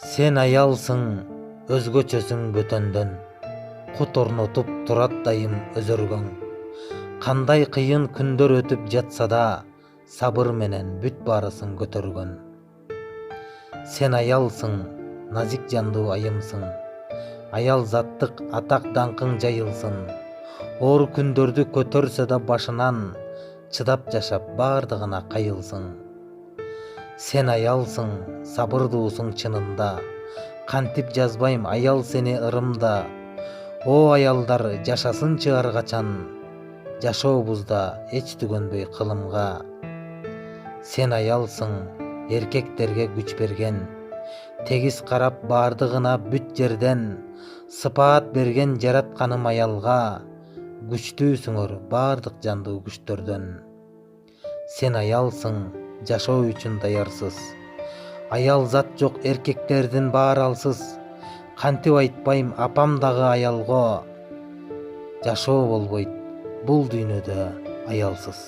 Сен аялсың, өзгөчөсүң бөтөндөн, кут орнотуп турат дайым өзөргөң. Кандай кыйын күндөр өтүп жатса да, сабыр менен бүт баарысын көтөргөн. Сен аялсың, назик жандуу айымсың, аял заттык атак даңкың жайылсын. Оор күндөрдү көтөрсө да башынан, чыдап жашап бардыгына кайылсың. Сен аялсың, сабырдуусуң чынында, кантип жазбайм аял сени ырымда. О аялдар жашасынчы ар качан, жашообузда эч түгөнбөй кылымга. Сен аялсың, эркектерге күч берген, тегиз карап бардыгына бүт жерден. Сыпаат берген жаратканым аялга, күчтүүсүңөр бардык жандуу күчтөрдөн. Сен аялсың, жашоо үчүн даярсыз, аял зат жок эркектердин баары алсыз. Кантип айтпайм апам дагы аялго, жашоо болбойт бул дүйнөдө аялсыз.